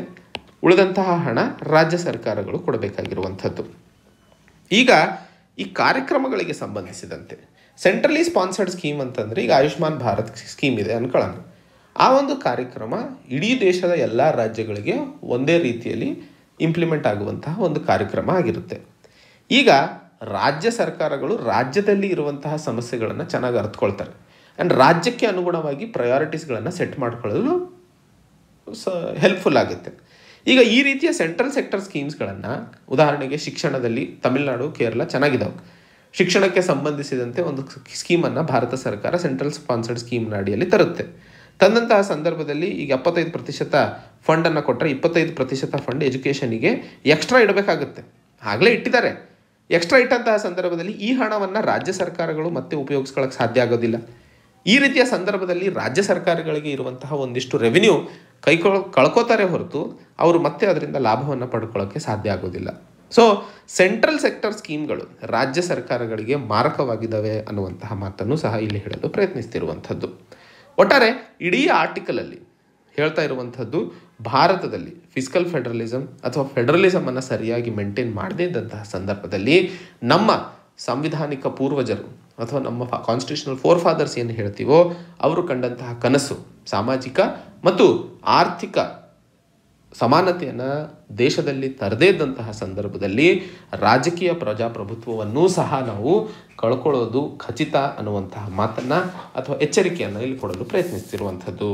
ಉಳಿದಂತಹ ಹಣ ರಾಜ್ಯ ಸರ್ಕಾರಗಳು ಕೊಡಬೇಕಾಗಿರುವಂಥದ್ದು. ಈಗ ಈ ಕಾರ್ಯಕ್ರಮಗಳಿಗೆ ಸಂಬಂಧಿಸಿದಂತೆ ಸೆಂಟ್ರಲಿ ಸ್ಪಾನ್ಸರ್ಡ್ ಸ್ಕೀಮ್ ಅಂತಂದರೆ ಈಗ ಆಯುಷ್ಮಾನ್ ಭಾರತ್ ಸ್ಕೀಮ್ ಇದೆ ಅನ್ಕೊಳ್ಳೋಣ. ಆ ಒಂದು ಕಾರ್ಯಕ್ರಮ ಇಡೀ ದೇಶದ ಎಲ್ಲ ರಾಜ್ಯಗಳಿಗೆ ಒಂದೇ ರೀತಿಯಲ್ಲಿ ಇಂಪ್ಲಿಮೆಂಟ್ ಆಗುವಂತಹ ಒಂದು ಕಾರ್ಯಕ್ರಮ ಆಗಿರುತ್ತೆ. ಈಗ ರಾಜ್ಯ ಸರ್ಕಾರಗಳು ರಾಜ್ಯದಲ್ಲಿ ಇರುವಂತಹ ಸಮಸ್ಯೆಗಳನ್ನು ಚೆನ್ನಾಗಿ ಅರ್ಥಕೊಳ್ತಾರೆ ಆ್ಯಂಡ್ ರಾಜ್ಯಕ್ಕೆ ಅನುಗುಣವಾಗಿ ಪ್ರಯಾರಿಟೀಸ್ಗಳನ್ನು ಸೆಟ್ ಮಾಡ್ಕೊಳ್ಳಲು ಹೆಲ್ಪ್ಫುಲ್ ಆಗುತ್ತೆ. ಈಗ ಈ ರೀತಿಯ ಸೆಂಟ್ರಲ್ ಸೆಕ್ಟರ್ ಸ್ಕೀಮ್ಸ್ಗಳನ್ನು ಉದಾಹರಣೆಗೆ ಶಿಕ್ಷಣದಲ್ಲಿ ತಮಿಳುನಾಡು, ಕೇರಳ ಚೆನ್ನಾಗಿದ್ದಾವೆ. ಶಿಕ್ಷಣಕ್ಕೆ ಸಂಬಂಧಿಸಿದಂತೆ ಒಂದು ಸ್ಕೀಮನ್ನು ಭಾರತ ಸರ್ಕಾರ ಸೆಂಟ್ರಲ್ ಸ್ಪಾನ್ಸರ್ಡ್ ಸ್ಕೀಮ್ನ ಅಡಿಯಲ್ಲಿ ತರುತ್ತೆ. ತಂದಂತಹ ಸಂದರ್ಭದಲ್ಲಿ ಈಗ 75% ಫಂಡನ್ನು ಕೊಟ್ಟರೆ 25% ಫಂಡ್ ಎಜುಕೇಷನಿಗೆ ಎಕ್ಸ್ಟ್ರಾ ಇಡಬೇಕಾಗುತ್ತೆ. ಆಗಲೇ ಇಟ್ಟಿದ್ದಾರೆ. ಎಕ್ಸ್ಟ್ರಾ ಇಟ್ಟಂತಹ ಸಂದರ್ಭದಲ್ಲಿ ಈ ಹಣವನ್ನು ರಾಜ್ಯ ಸರ್ಕಾರಗಳು ಮತ್ತೆ ಉಪಯೋಗಿಸ್ಕೊಳ್ಳೋಕ್ಕೆ ಸಾಧ್ಯ ಆಗೋದಿಲ್ಲ. ಈ ರೀತಿಯ ಸಂದರ್ಭದಲ್ಲಿ ರಾಜ್ಯ ಸರ್ಕಾರಗಳಿಗೆ ಇರುವಂತಹ ಒಂದಿಷ್ಟು ರೆವಿನ್ಯೂ ಕಳ್ಕೋತಾರೆ ಹೊರತು ಅವರು ಮತ್ತೆ ಅದರಿಂದ ಲಾಭವನ್ನು ಪಡ್ಕೊಳ್ಳೋಕ್ಕೆ ಸಾಧ್ಯ ಆಗೋದಿಲ್ಲ. ಸೊ ಸೆಂಟ್ರಲ್ ಸೆಕ್ಟರ್ ಸ್ಕೀಮ್ಗಳು ರಾಜ್ಯ ಸರ್ಕಾರಗಳಿಗೆ ಮಾರಕವಾಗಿದ್ದಾವೆ ಅನ್ನುವಂತಹ ಮಾತನ್ನು ಸಹ ಇಲ್ಲಿ ಹೇಳಲು ಪ್ರಯತ್ನಿಸ್ತಿರುವಂಥದ್ದು. ಒಟ್ಟಾರೆ ಇಡೀ ಆರ್ಟಿಕಲಲ್ಲಿ ಹೇಳ್ತಾ ಇರುವಂಥದ್ದು ಭಾರತದಲ್ಲಿ ಫಿಸ್ಕಲ್ ಫೆಡರಲಿಸಮ್ ಅಥವಾ ಫೆಡರಲಿಸಮನ್ನು ಸರಿಯಾಗಿ ಮೇಂಟೈನ್ ಮಾಡದೇ ಇದ್ದಂತಹ ಸಂದರ್ಭದಲ್ಲಿ ನಮ್ಮ ಸಾಂವಿಧಾನಿಕ ಪೂರ್ವಜರು ಅಥವಾ ನಮ್ಮ ಕಾನ್ಸ್ಟಿಟ್ಯೂಷನಲ್ ಫೋರ್ ಫಾದರ್ಸ್ ಏನು ಹೇಳ್ತೀವೋ ಅವರು ಕಂಡಂತಹ ಕನಸು ಸಾಮಾಜಿಕ ಮತ್ತು ಆರ್ಥಿಕ ಸಮಾನತೆಯನ್ನು ದೇಶದಲ್ಲಿ ತರದೇ ಇದ್ದಂತಹ ಸಂದರ್ಭದಲ್ಲಿ ರಾಜಕೀಯ ಪ್ರಜಾಪ್ರಭುತ್ವವನ್ನೂ ಸಹ ನಾವು ಕಳ್ಕೊಳ್ಳೋದು ಖಚಿತ ಅನ್ನುವಂತಹ ಮಾತನ್ನು ಅಥವಾ ಎಚ್ಚರಿಕೆಯನ್ನು ಇಲ್ಲಿ ಕೊಡಲು ಪ್ರಯತ್ನಿಸ್ತಿರುವಂಥದ್ದು.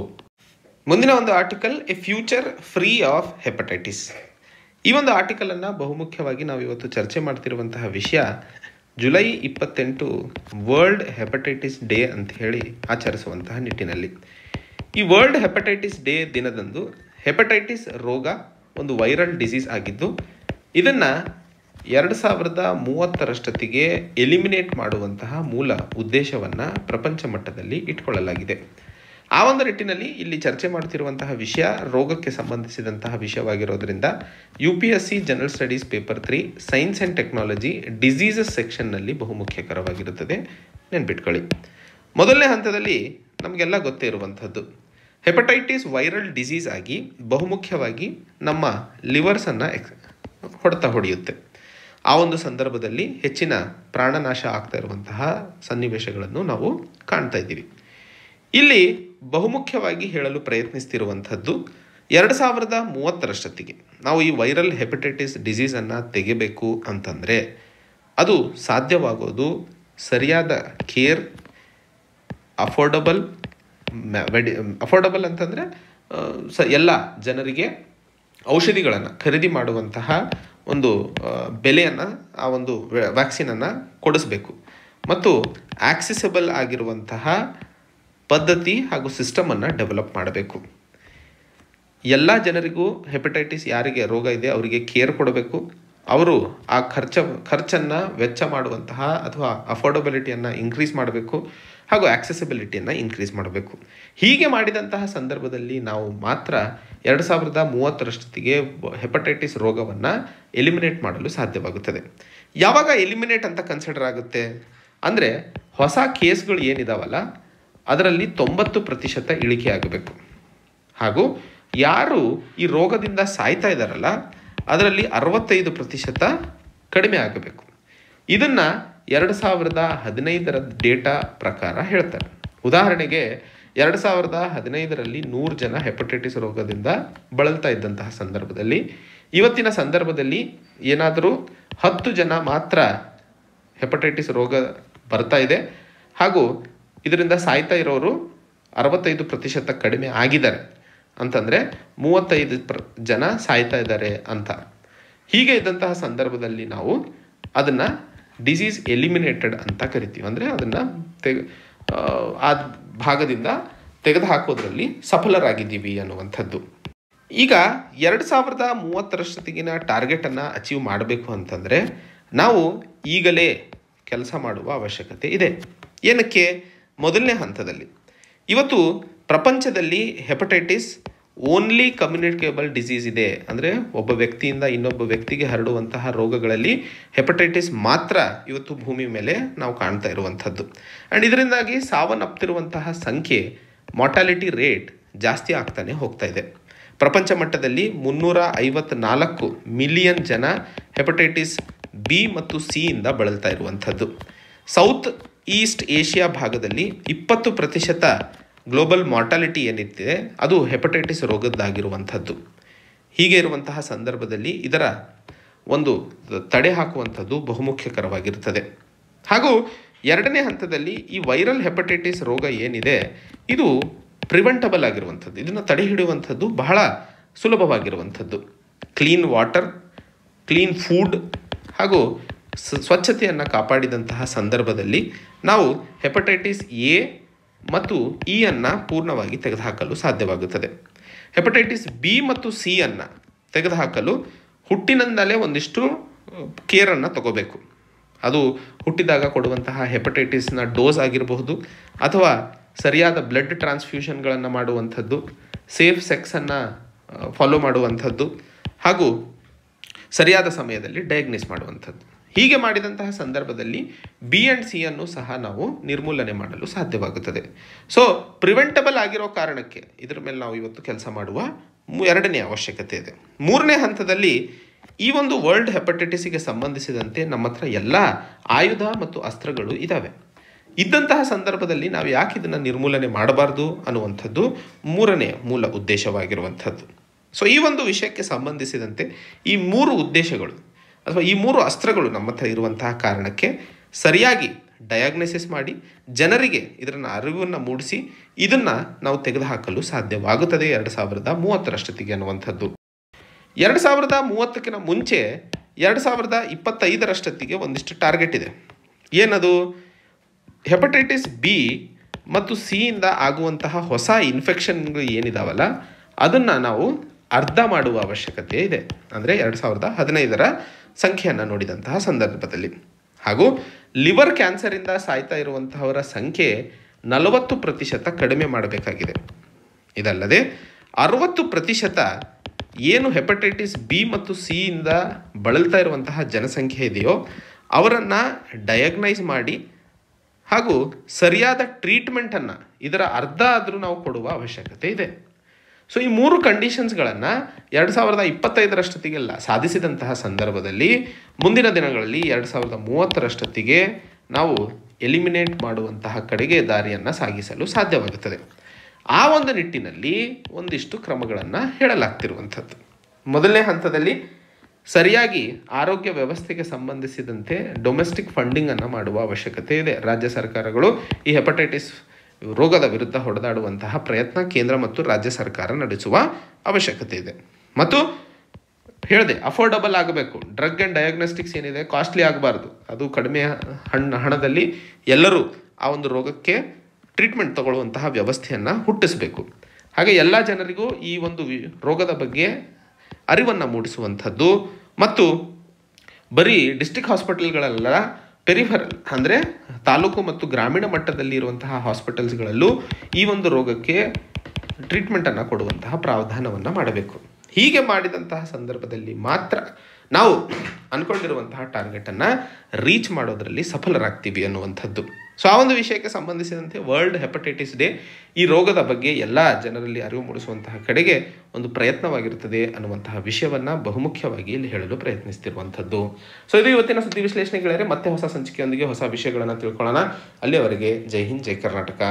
ಮುಂದಿನ ಒಂದು article, A future free of hepatitis. ಈ ಒಂದು ಆರ್ಟಿಕಲನ್ನು ಬಹುಮುಖ್ಯವಾಗಿ ನಾವು ಇವತ್ತು ಚರ್ಚೆ ಮಾಡ್ತಿರುವಂತಹ ವಿಷಯ, ಜುಲೈ 28 ವರ್ಲ್ಡ್ ಹೆಪಟೈಟಿಸ್ ಡೇ ಅಂತ ಹೇಳಿ ಆಚರಿಸುವಂತಹ ನಿಟ್ಟಿನಲ್ಲಿ ಈ ವರ್ಲ್ಡ್ ಹೆಪಟೈಟಿಸ್ ಡೇ ದಿನದಂದು ಹೆಪಟೈಟಿಸ್ ರೋಗ ಒಂದು ವೈರಲ್ ಡಿಸೀಸ್ ಆಗಿದ್ದು, ಇದನ್ನು 2030 ಎಲಿಮಿನೇಟ್ ಮಾಡುವಂತಹ ಮೂಲ ಉದ್ದೇಶವನ್ನು ಪ್ರಪಂಚ ಮಟ್ಟದಲ್ಲಿ ಇಟ್ಕೊಳ್ಳಲಾಗಿದೆ. ಆ ಒಂದು ನಿಟ್ಟಿನಲ್ಲಿ ಇಲ್ಲಿ ಚರ್ಚೆ ಮಾಡ್ತಿರುವಂತಹ ವಿಷಯ ರೋಗಕ್ಕೆ ಸಂಬಂಧಿಸಿದಂತಹ ವಿಷಯವಾಗಿರೋದ್ರಿಂದ UPSC general studies paper 3 science and technology diseases ಸೆಕ್ಷನ್ನಲ್ಲಿ ಬಹುಮುಖ್ಯಕರವಾಗಿರುತ್ತದೆ, ನೆನ್ಪಿಟ್ಕೊಳ್ಳಿ. ಮೊದಲನೇ ಹಂತದಲ್ಲಿ ನಮಗೆಲ್ಲ ಗೊತ್ತೇ ಇರುವಂಥದ್ದು ಹೆಪಟೈಟಿಸ್ ವೈರಲ್ ಡಿಸೀಸ್ ಆಗಿ ಬಹುಮುಖ್ಯವಾಗಿ ನಮ್ಮ ಲಿವರ್ಸನ್ನು ಹೊಡೆಯುತ್ತೆ. ಆ ಒಂದು ಸಂದರ್ಭದಲ್ಲಿ ಹೆಚ್ಚಿನ ಪ್ರಾಣನಾಶ ಆಗ್ತಾ ಇರುವಂತಹ ಸನ್ನಿವೇಶಗಳನ್ನು ನಾವು ಕಾಣ್ತಾ ಇದ್ದೀವಿ. ಇಲ್ಲಿ ಬಹುಮುಖ್ಯವಾಗಿ ಹೇಳಲು ಪ್ರಯತ್ನಿಸ್ತಿರುವಂಥದ್ದು 2030 ನಾವು ಈ ವೈರಲ್ ಹೆಪಟೈಟಿಸ್ ಡಿಸೀಸನ್ನು ತೆಗೆಯಬೇಕು ಅಂತಂದರೆ ಅದು ಸಾಧ್ಯವಾಗೋದು ಸರಿಯಾದ ಕೇರ್, ಅಫೋರ್ಡಬಲ್ ಅಂತಂದರೆ ಎಲ್ಲ ಜನರಿಗೆ ಔಷಧಿಗಳನ್ನು ಖರೀದಿ ಮಾಡುವಂತಹ ಒಂದು ಬೆಲೆಯನ್ನು ಆ ಒಂದು ವ್ಯಾಕ್ಸಿನನ್ನು ಕೊಡಿಸ್ಬೇಕು ಮತ್ತು ಆಕ್ಸೆಸಿಬಲ್ ಆಗಿರುವಂತಹ ಪದ್ಧತಿ ಹಾಗೂ ಸಿಸ್ಟಮನ್ನು ಡೆವಲಪ್ ಮಾಡಬೇಕು. ಎಲ್ಲ ಜನರಿಗೂ ಹೆಪಟೈಟಿಸ್ ಯಾರಿಗೆ ರೋಗ ಇದೆ ಅವರಿಗೆ ಕೇರ್ ಕೊಡಬೇಕು. ಅವರು ಆ ಖರ್ಚನ್ನು ವೆಚ್ಚ ಮಾಡುವಂತಹ ಅಥವಾ ಅಫೋರ್ಡಬಿಲಿಟಿಯನ್ನು ಇನ್ಕ್ರೀಸ್ ಮಾಡಬೇಕು ಹಾಗೂ ಆಕ್ಸೆಸಿಬಿಲಿಟಿಯನ್ನು ಇನ್ಕ್ರೀಸ್ ಮಾಡಬೇಕು. ಹೀಗೆ ಮಾಡಿದಂತಹ ಸಂದರ್ಭದಲ್ಲಿ ನಾವು ಮಾತ್ರ 2030 ಹೆಪಟೈಟಿಸ್ ರೋಗವನ್ನು ಎಲಿಮಿನೇಟ್ ಮಾಡಲು ಸಾಧ್ಯವಾಗುತ್ತದೆ. ಯಾವಾಗ ಎಲಿಮಿನೇಟ್ ಅಂತ ಕನ್ಸಿಡರ್ ಆಗುತ್ತೆ ಅಂದರೆ ಹೊಸ ಕೇಸ್ಗಳು ಏನಿದಾವಲ್ಲ ಅದರಲ್ಲಿ 90% ಇಳಿಕೆ ಆಗಬೇಕು ಹಾಗೂ ಯಾರು ಈ ರೋಗದಿಂದ ಸಾಯ್ತಾ ಇದ್ದಾರಲ್ಲ ಅದರಲ್ಲಿ 65% ಕಡಿಮೆ ಆಗಬೇಕು. ಇದನ್ನು 2015 ಡೇಟಾ ಪ್ರಕಾರ ಹೇಳ್ತಾರೆ. ಉದಾಹರಣೆಗೆ 2015 100 ಜನ ಹೆಪಟೈಟಿಸ್ ರೋಗದಿಂದ ಬಳಲ್ತಾ ಇದ್ದಂತಹ ಸಂದರ್ಭದಲ್ಲಿ ಇವತ್ತಿನ ಸಂದರ್ಭದಲ್ಲಿ ಏನಾದರೂ 10 ಜನ ಮಾತ್ರ ಹೆಪಟೈಟಿಸ್ ರೋಗ ಬರ್ತಾ ಇದೆ ಹಾಗೂ ಇದರಿಂದ ಸಾಯ್ತಾ ಇರೋರು 65% ಕಡಿಮೆ ಆಗಿದ್ದಾರೆ ಅಂತಂದರೆ 35 ಜನ ಸಾಯ್ತಾ ಇದ್ದಾರೆ ಅಂತ. ಹೀಗೆ ಇದ್ದಂತಹ ಸಂದರ್ಭದಲ್ಲಿ ನಾವು ಅದನ್ನು ಡಿಸೀಸ್ ಎಲಿಮಿನೇಟೆಡ್ ಅಂತ ಕರಿತೀವಿ. ಅಂದರೆ ಅದನ್ನು ಆ ಭಾಗದಿಂದ ತೆಗೆದುಹಾಕೋದ್ರಲ್ಲಿ ಸಫಲರಾಗಿದ್ದೀವಿ ಅನ್ನುವಂಥದ್ದು. ಈಗ 2030 ಟಾರ್ಗೆಟನ್ನು ಅಚೀವ್ ಮಾಡಬೇಕು ಅಂತಂದರೆ ನಾವು ಈಗಲೇ ಕೆಲಸ ಮಾಡುವ ಅವಶ್ಯಕತೆ ಇದೆ. ಏನಕ್ಕೆ? ಮೊದಲನೇ ಹಂತದಲ್ಲಿ ಇವತ್ತು ಪ್ರಪಂಚದಲ್ಲಿ ಹೆಪಟೈಟಿಸ್ ಓನ್ಲಿ ಕಮ್ಯುನಿಕೇಬಲ್ ಡಿಸೀಸ್ ಇದೆ. ಅಂದರೆ ಒಬ್ಬ ವ್ಯಕ್ತಿಯಿಂದ ಇನ್ನೊಬ್ಬ ವ್ಯಕ್ತಿಗೆ ಹರಡುವಂತಹ ರೋಗಗಳಲ್ಲಿ ಹೆಪಟೈಟಿಸ್ ಮಾತ್ರ ಇವತ್ತು ಭೂಮಿ ಮೇಲೆ ನಾವು ಕಾಣ್ತಾ ಇರುವಂಥದ್ದು. ಆ್ಯಂಡ್ ಇದರಿಂದಾಗಿ ಸಾವನ್ನಪ್ತಿರುವಂತಹ ಸಂಖ್ಯೆ, ಮಾರ್ಟಾಲಿಟಿ ರೇಟ್ ಜಾಸ್ತಿ ಆಗ್ತಾನೆ ಹೋಗ್ತಾ ಇದೆ. ಪ್ರಪಂಚ ಮಟ್ಟದಲ್ಲಿ 354 ಮಿಲಿಯನ್ ಜನ ಹೆಪಟೈಟಿಸ್ B ಮತ್ತು C ಇಂದ ಬಳಲ್ತಾ ಇರುವಂಥದ್ದು. ಸೌತ್ ಈಸ್ಟ್ ಏಷ್ಯಾ ಭಾಗದಲ್ಲಿ 20% ಗ್ಲೋಬಲ್ ಮಾರ್ಟಾಲಿಟಿ ಏನಿದೆ ಅದು ಹೆಪಟೈಟಿಸ್ ರೋಗದ್ದಾಗಿರುವಂಥದ್ದು. ಹೀಗೆ ಇರುವಂತಹ ಸಂದರ್ಭದಲ್ಲಿ ಇದರ ಒಂದು ತಡೆ ಹಾಕುವಂಥದ್ದು ಬಹುಮುಖ್ಯಕರವಾಗಿರುತ್ತದೆ. ಹಾಗೂ ಎರಡನೇ ಹಂತದಲ್ಲಿ ಈ ವೈರಲ್ ಹೆಪಟೈಟಿಸ್ ರೋಗ ಏನಿದೆ ಇದು ಪ್ರಿವೆಂಟಬಲ್ ಆಗಿರುವಂಥದ್ದು. ಇದನ್ನು ತಡೆ ಹಿಡಿಯುವಂಥದ್ದು ಬಹಳ ಸುಲಭವಾಗಿರುವಂಥದ್ದು. ಕ್ಲೀನ್ ವಾಟರ್, ಕ್ಲೀನ್ ಫುಡ್ ಹಾಗೂ ಸ್ವಚ್ಛತೆಯನ್ನು ಕಾಪಾಡಿದಂತಹ ಸಂದರ್ಭದಲ್ಲಿ ನಾವು ಹೆಪಟೈಟಿಸ್ A ಮತ್ತು E ಅನ್ನು ಪೂರ್ಣವಾಗಿ ತೆಗೆದುಹಾಕಲು ಸಾಧ್ಯವಾಗುತ್ತದೆ. ಹೆಪಟೈಟಿಸ್ B ಮತ್ತು C ಅನ್ನು ತೆಗೆದುಹಾಕಲು ಹುಟ್ಟಿನಿಂದಲೇ ಒಂದಿಷ್ಟು ಕೇರನ್ನು ತಗೋಬೇಕು. ಅದು ಹುಟ್ಟಿದಾಗ ಕೊಡುವಂತಹ ಹೆಪಟೈಟಿಸ್ನ ಡೋಸ್ ಆಗಿರಬಹುದು ಅಥವಾ ಸರಿಯಾದ ಬ್ಲಡ್ ಟ್ರಾನ್ಸ್ಫ್ಯೂಷನ್ಗಳನ್ನು ಮಾಡುವಂಥದ್ದು, ಸೇಫ್ ಸೆಕ್ಸನ್ನು ಫಾಲೋ ಮಾಡುವಂಥದ್ದು ಹಾಗೂ ಸರಿಯಾದ ಸಮಯದಲ್ಲಿ ಡಯಾಗ್ನೋಸ್ ಮಾಡುವಂಥದ್ದು. ಹೀಗೆ ಮಾಡಿದಂತಹ ಸಂದರ್ಭದಲ್ಲಿ B and C ಅನ್ನು ಸಹ ನಾವು ನಿರ್ಮೂಲನೆ ಮಾಡಲು ಸಾಧ್ಯವಾಗುತ್ತದೆ. ಸೊ ಪ್ರಿವೆಂಟಬಲ್ ಆಗಿರೋ ಕಾರಣಕ್ಕೆ ಇದರ ಮೇಲೆ ನಾವು ಇವತ್ತು ಕೆಲಸ ಮಾಡುವ ಎರಡನೇ ಅವಶ್ಯಕತೆ ಇದೆ. ಮೂರನೇ ಹಂತದಲ್ಲಿ ಈ ಒಂದು ವರ್ಲ್ಡ್ ಹೆಪಟೈಟಿಸ್ಗೆ ಸಂಬಂಧಿಸಿದಂತೆ ನಮ್ಮ ಹತ್ರ ಎಲ್ಲ ಆಯುಧ ಮತ್ತು ಅಸ್ತ್ರಗಳು ಇದ್ದಾವೆ. ಇದ್ದಂತಹ ಸಂದರ್ಭದಲ್ಲಿ ನಾವು ಯಾಕೆ ಇದನ್ನು ನಿರ್ಮೂಲನೆ ಮಾಡಬಾರ್ದು ಅನ್ನುವಂಥದ್ದು ಮೂರನೇ ಮೂಲ ಉದ್ದೇಶವಾಗಿರುವಂಥದ್ದು. ಸೊ ಈ ಒಂದು ವಿಷಯಕ್ಕೆ ಸಂಬಂಧಿಸಿದಂತೆ ಈ 3 ಉದ್ದೇಶಗಳು ಅಥವಾ ಈ 3 ಅಸ್ತ್ರಗಳು ನಮ್ಮ ಹತ್ರ ಇರುವಂತಹ ಕಾರಣಕ್ಕೆ ಸರಿಯಾಗಿ ಡಯಾಗ್ನೋಸಿಸ್ ಮಾಡಿ ಜನರಿಗೆ ಇದರ ಅರಿವನ್ನು ಮೂಡಿಸಿ ಇದನ್ನು ನಾವು ತೆಗೆದುಹಾಕಲು ಸಾಧ್ಯವಾಗುತ್ತದೆ 2030ರಷ್ಟೊತ್ತಿಗೆ ಅನ್ನುವಂಥದ್ದು. 2030ಕ್ಕಿಂತ ಮುಂಚೆ 2025ರಷ್ಟೊತ್ತಿಗೆ ಒಂದಿಷ್ಟು ಟಾರ್ಗೆಟ್ ಇದೆ. ಏನದು? ಹೆಪಟೈಟಿಸ್ ಬಿ ಮತ್ತು ಸಿ ಇಂದ ಆಗುವಂತಹ ಹೊಸ ಇನ್ಫೆಕ್ಷನ್ಗಳು ಏನಿದಾವಲ್ಲ ಅದನ್ನು ನಾವು ಅರ್ಧ ಮಾಡುವ ಅವಶ್ಯಕತೆ ಇದೆ. ಅಂದರೆ 2015ರ ಸಂಖ್ಯೆಯನ್ನು ನೋಡಿದಂತಹ ಸಂದರ್ಭದಲ್ಲಿ. ಹಾಗೂ ಲಿವರ್ ಕ್ಯಾನ್ಸರಿಂದ ಸಾಯ್ತಾ ಇರುವಂತಹವರ ಸಂಖ್ಯೆ 40% ಕಡಿಮೆ ಮಾಡಬೇಕಾಗಿದೆ. ಇದಲ್ಲದೆ 60% ಏನು ಹೆಪಟೈಟಿಸ್ ಬಿ ಮತ್ತು ಸಿ ಇಂದ ಬಳಲ್ತಾ ಇರುವಂತಹ ಜನಸಂಖ್ಯೆ ಇದೆಯೋ ಅವರನ್ನು ಡಯಾಗ್ನೈಸ್ ಮಾಡಿ ಹಾಗೂ ಸರಿಯಾದ ಟ್ರೀಟ್ಮೆಂಟನ್ನು ಇದರ ಅರ್ಧ ಆದರೂ ನಾವು ಕೊಡುವ ಅವಶ್ಯಕತೆ ಇದೆ. ಸೊ ಈ 3 ಕಂಡೀಷನ್ಸ್ಗಳನ್ನು 2025ರಷ್ಟೊತ್ತಿಗೆಲ್ಲ ಸಾಧಿಸಿದಂತಹ ಸಂದರ್ಭದಲ್ಲಿ ಮುಂದಿನ ದಿನಗಳಲ್ಲಿ 2030ರಷ್ಟೊತ್ತಿಗೆ ನಾವು ಎಲಿಮಿನೇಟ್ ಮಾಡುವಂತಹ ಕಡೆಗೆ ದಾರಿಯನ್ನು ಸಾಗಿಸಲು ಸಾಧ್ಯವಾಗುತ್ತದೆ. ಆ ಒಂದು ನಿಟ್ಟಿನಲ್ಲಿ ಒಂದಿಷ್ಟು ಕ್ರಮಗಳನ್ನು ಹೇಳಲಾಗ್ತಿರುವಂಥದ್ದು. ಮೊದಲನೇ ಹಂತದಲ್ಲಿ ಸರಿಯಾಗಿ ಆರೋಗ್ಯ ವ್ಯವಸ್ಥೆಗೆ ಸಂಬಂಧಿಸಿದಂತೆ ಡೊಮೆಸ್ಟಿಕ್ ಫಂಡಿಂಗನ್ನು ಮಾಡುವ ಅವಶ್ಯಕತೆ ಇದೆ. ರಾಜ್ಯ ಸರ್ಕಾರಗಳು ಈ ಹೆಪಟೈಟಿಸ್ ರೋಗದ ವಿರುದ್ಧ ಹೊಡೆದಾಡುವಂತಹ ಪ್ರಯತ್ನ ಕೇಂದ್ರ ಮತ್ತು ರಾಜ್ಯ ಸರ್ಕಾರ ನಡೆಸುವ ಅವಶ್ಯಕತೆ ಇದೆ. ಮತ್ತು ಹೇಳಿದೆ ಅಫೋರ್ಡಬಲ್ ಆಗಬೇಕು. ಡ್ರಗ್ ಆ್ಯಂಡ್ ಡಯಾಗ್ನೋಸ್ಟಿಕ್ಸ್ ಏನಿದೆ ಕಾಸ್ಟ್ಲಿ ಆಗಬಾರ್ದು. ಅದು ಕಡಿಮೆ ಹಣದಲ್ಲಿ ಎಲ್ಲರೂ ಆ ಒಂದು ರೋಗಕ್ಕೆ ಟ್ರೀಟ್ಮೆಂಟ್ ತಗೊಳ್ಳುವಂತಹ ವ್ಯವಸ್ಥೆಯನ್ನು ಹುಟ್ಟಿಸಬೇಕು. ಹಾಗೆ ಎಲ್ಲ ಜನರಿಗೂ ಈ ಒಂದು ರೋಗದ ಬಗ್ಗೆ ಅರಿವನ್ನು ಮೂಡಿಸುವಂಥದ್ದು ಮತ್ತು ಬರೀ ಡಿಸ್ಟ್ರಿಕ್ಟ್ ಹಾಸ್ಪಿಟಲ್ಗಳೆಲ್ಲ ಪೆರಿಫರಲ್ ಅಂದರೆ ತಾಲೂಕು ಮತ್ತು ಗ್ರಾಮೀಣ ಮಟ್ಟದಲ್ಲಿ ಇರುವಂತಹ ಹಾಸ್ಪಿಟಲ್ಸ್ಗಳಲ್ಲೂ ಈ ಒಂದು ರೋಗಕ್ಕೆ ಟ್ರೀಟ್ಮೆಂಟನ್ನು ಕೊಡುವಂತಹ ಪ್ರಾವಧಾನವನ್ನು ಮಾಡಬೇಕು. ಹೀಗೆ ಮಾಡಿದಂತಹ ಸಂದರ್ಭದಲ್ಲಿ ಮಾತ್ರ ನಾವು ಅಂದ್ಕೊಂಡಿರುವಂತಹ ಟಾರ್ಗೆಟನ್ನು ರೀಚ್ ಮಾಡೋದರಲ್ಲಿ ಸಫಲರಾಗ್ತೀವಿ ಅನ್ನುವಂಥದ್ದು. ಸೊ ಆ ಒಂದು ವಿಷಯಕ್ಕೆ ಸಂಬಂಧಿಸಿದಂತೆ ವರ್ಲ್ಡ್ ಹೆಪಟೈಟಿಸ್ ಡೇ ಈ ರೋಗದ ಬಗ್ಗೆ ಎಲ್ಲ ಜನರಲ್ಲಿ ಅರಿವು ಮೂಡಿಸುವಂತಹ ಕಡೆಗೆ ಒಂದು ಪ್ರಯತ್ನವಾಗಿರುತ್ತದೆ ಅನ್ನುವಂತಹ ವಿಷಯವನ್ನು ಬಹುಮುಖ್ಯವಾಗಿ ಇಲ್ಲಿ ಹೇಳಲು ಪ್ರಯತ್ನಿಸ್ತಿರುವಂಥದ್ದು. ಸೊ ಇದು ಇವತ್ತಿನ ಸುದ್ದಿ ವಿಶ್ಲೇಷಣೆಗಳೇ. ಮತ್ತೆ ಹೊಸ ಸಂಚಿಕೆಯೊಂದಿಗೆ ಹೊಸ ವಿಷಯಗಳನ್ನು ತಿಳ್ಕೊಳ್ಳೋಣ. ಅಲ್ಲಿಯವರೆಗೆ ಜೈ ಹಿಂದ್, ಜೈ ಕರ್ನಾಟಕ.